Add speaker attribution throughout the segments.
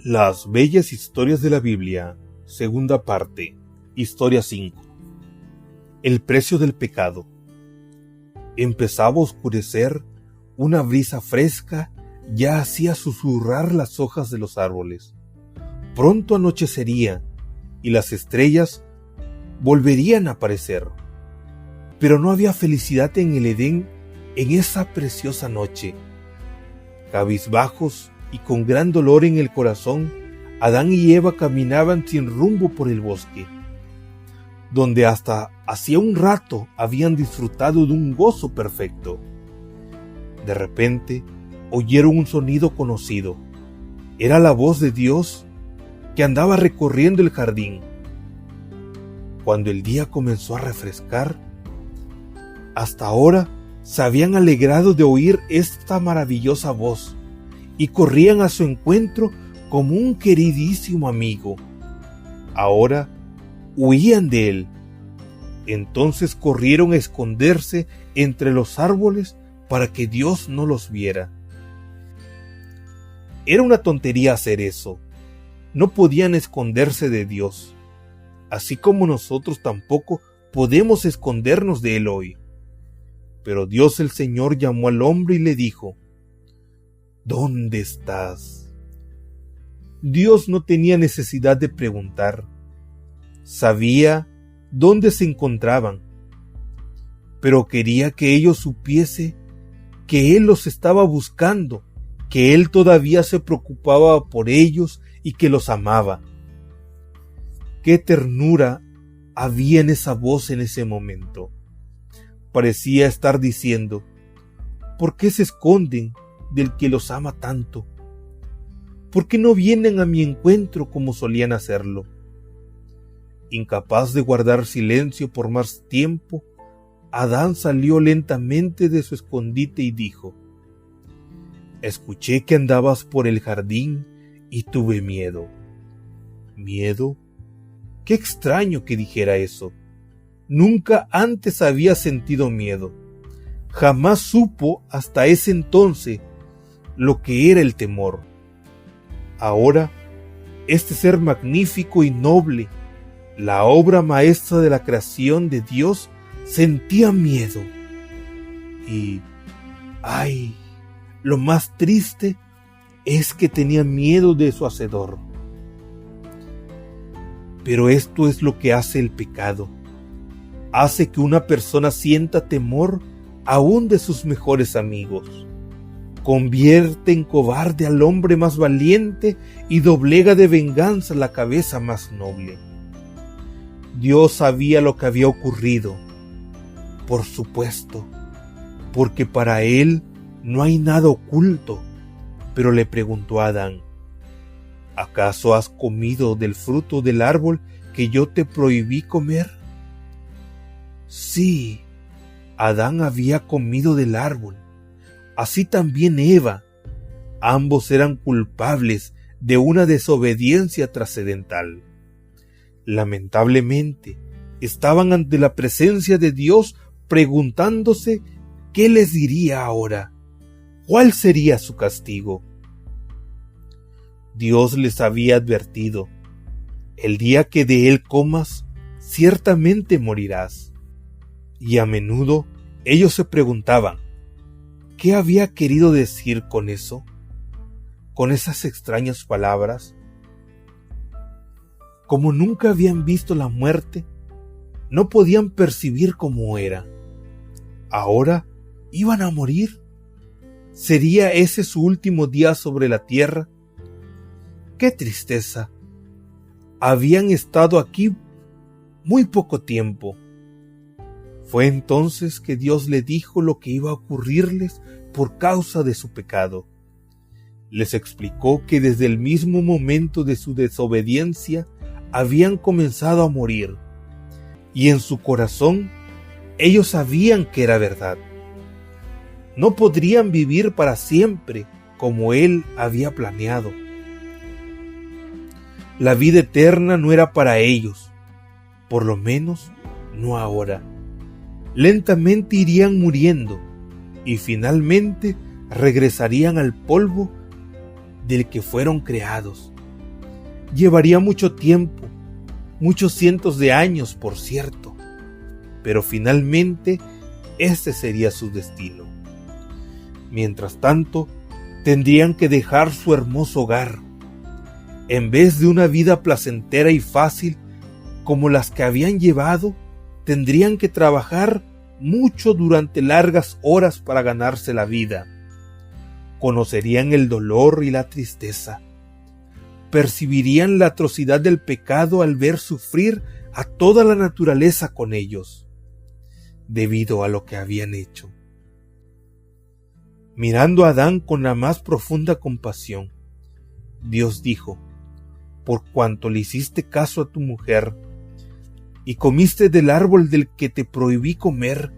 Speaker 1: Las bellas historias de la Biblia, segunda parte, historia 5. El precio del pecado. Empezaba a oscurecer, una brisa fresca ya hacía susurrar las hojas de los árboles. Pronto anochecería y las estrellas volverían a aparecer. Pero no había felicidad en el Edén en esa preciosa noche. Cabizbajos y con gran dolor en el corazón, Adán y Eva caminaban sin rumbo por el bosque, donde hasta hacía un rato habían disfrutado de un gozo perfecto. De repente, oyeron un sonido conocido. Era la voz de Dios que andaba recorriendo el jardín. Cuando el día comenzó a refrescar, hasta ahora se habían alegrado de oír esta maravillosa voz y corrían a su encuentro como un queridísimo amigo. Ahora huían de él. Entonces corrieron a esconderse entre los árboles para que Dios no los viera. Era una tontería hacer eso. No podían esconderse de Dios, así como nosotros tampoco podemos escondernos de Él hoy. Pero Dios el Señor llamó al hombre y le dijo: ¿Dónde estás? Dios no tenía necesidad de preguntar. Sabía dónde se encontraban, pero quería que ellos supiesen que Él los estaba buscando, que Él todavía se preocupaba por ellos y que los amaba. Qué ternura había en esa voz en ese momento. Parecía estar diciendo: ¿por qué se esconden del que los ama tanto? ¿Por qué no vienen a mi encuentro como solían hacerlo? Incapaz de guardar silencio por más tiempo, Adán salió lentamente de su escondite y dijo: escuché que andabas por el jardín y tuve miedo. ¿Miedo? Qué extraño que dijera eso. Nunca antes había sentido miedo. Jamás supo hasta ese entonces lo que era el temor. Ahora, este ser magnífico y noble, la obra maestra de la creación de Dios, sentía miedo. Y, ¡ay!, lo más triste es que tenía miedo de su hacedor. Pero esto es lo que hace el pecado. Hace que una persona sienta temor aún de sus mejores amigos. Convierte en cobarde al hombre más valiente y doblega de venganza la cabeza más noble. Dios sabía lo que había ocurrido, por supuesto, porque para Él no hay nada oculto, pero le preguntó a Adán: ¿acaso has comido del fruto del árbol que yo te prohibí comer? Sí, Adán había comido del árbol, así también Eva. Ambos eran culpables de una desobediencia trascendental. Lamentablemente, estaban ante la presencia de Dios preguntándose qué les diría ahora, cuál sería su castigo. Dios les había advertido: el día que de él comas, ciertamente morirás. Y a menudo ellos se preguntaban: ¿qué había querido decir con eso? Con esas extrañas palabras. Como nunca habían visto la muerte, no podían percibir cómo era. ¿Ahora iban a morir? ¿Sería ese su último día sobre la tierra? ¡Qué tristeza! Habían estado aquí muy poco tiempo. Fue entonces que Dios le dijo lo que iba a ocurrirles por causa de su pecado. Les explicó que desde el mismo momento de su desobediencia habían comenzado a morir, y en su corazón ellos sabían que era verdad. No podrían vivir para siempre como Él había planeado. La vida eterna no era para ellos, por lo menos no ahora. Lentamente irían muriendo y finalmente regresarían al polvo del que fueron creados, Llevaría mucho tiempo, muchos cientos de años, por cierto, pero finalmente ese sería su destino. Mientras tanto, tendrían que dejar su hermoso hogar. En vez de una vida placentera y fácil como las que habían llevado, tendrían que trabajar mucho durante largas horas para ganarse la vida. Conocerían el dolor y la tristeza. Percibirían la atrocidad del pecado al ver sufrir a toda la naturaleza con ellos, debido a lo que habían hecho. Mirando a Adán con la más profunda compasión, Dios dijo: por cuanto le hiciste caso a tu mujer, y comiste del árbol del que te prohibí comer,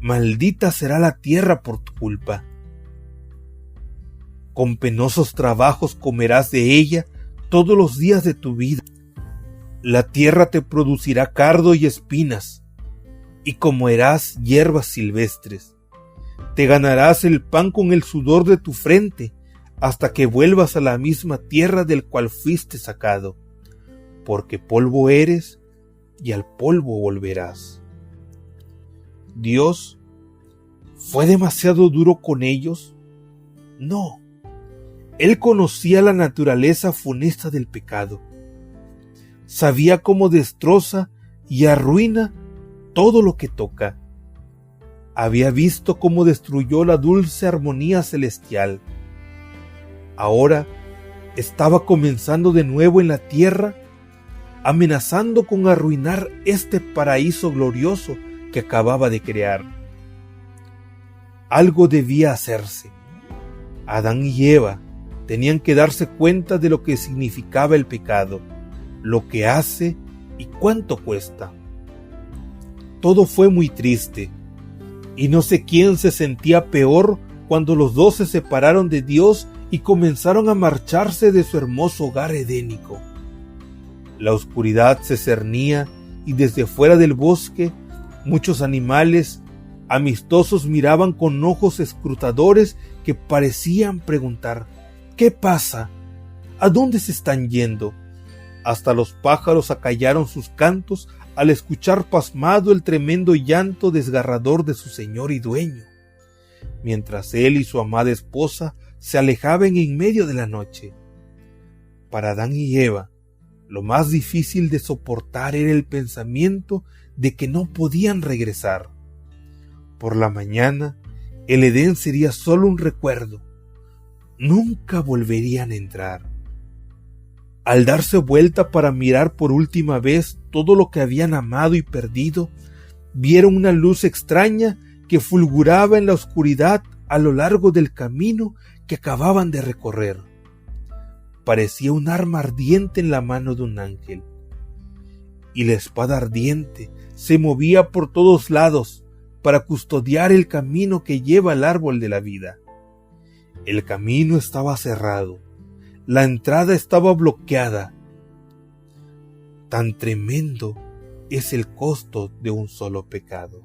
Speaker 1: maldita será la tierra por tu culpa. Con penosos trabajos comerás de ella todos los días de tu vida. La tierra te producirá cardo y espinas, y comerás hierbas silvestres. Te ganarás el pan con el sudor de tu frente, hasta que vuelvas a la misma tierra del cual fuiste sacado, porque polvo eres y al polvo volverás. ¿Dios fue demasiado duro con ellos? No. Él conocía la naturaleza funesta del pecado. Sabía cómo destroza y arruina todo lo que toca. Había visto cómo destruyó la dulce armonía celestial. Ahora estaba comenzando de nuevo en la tierra, amenazando con arruinar este paraíso glorioso que acababa de crear. Algo debía hacerse. Adán y Eva tenían que darse cuenta de lo que significaba el pecado, lo que hace y cuánto cuesta. Todo fue muy triste, y no sé quién se sentía peor cuando los dos se separaron de Dios y comenzaron a marcharse de su hermoso hogar edénico. La oscuridad se cernía y desde fuera del bosque muchos animales amistosos miraban con ojos escrutadores que parecían preguntar: ¿qué pasa? ¿A dónde se están yendo? Hasta los pájaros acallaron sus cantos al escuchar pasmado el tremendo llanto desgarrador de su señor y dueño, mientras él y su amada esposa se alejaban en medio de la noche. Para Adán y Eva, lo más difícil de soportar era el pensamiento de que no podían regresar. Por la mañana, el Edén sería solo un recuerdo. Nunca volverían a entrar. Al darse vuelta para mirar por última vez todo lo que habían amado y perdido, vieron una luz extraña que fulguraba en la oscuridad a lo largo del camino que acababan de recorrer. Parecía un arma ardiente en la mano de un ángel, y la espada ardiente se movía por todos lados para custodiar el camino que lleva al árbol de la vida. El camino estaba cerrado, la entrada estaba bloqueada. Tan tremendo es el costo de un solo pecado.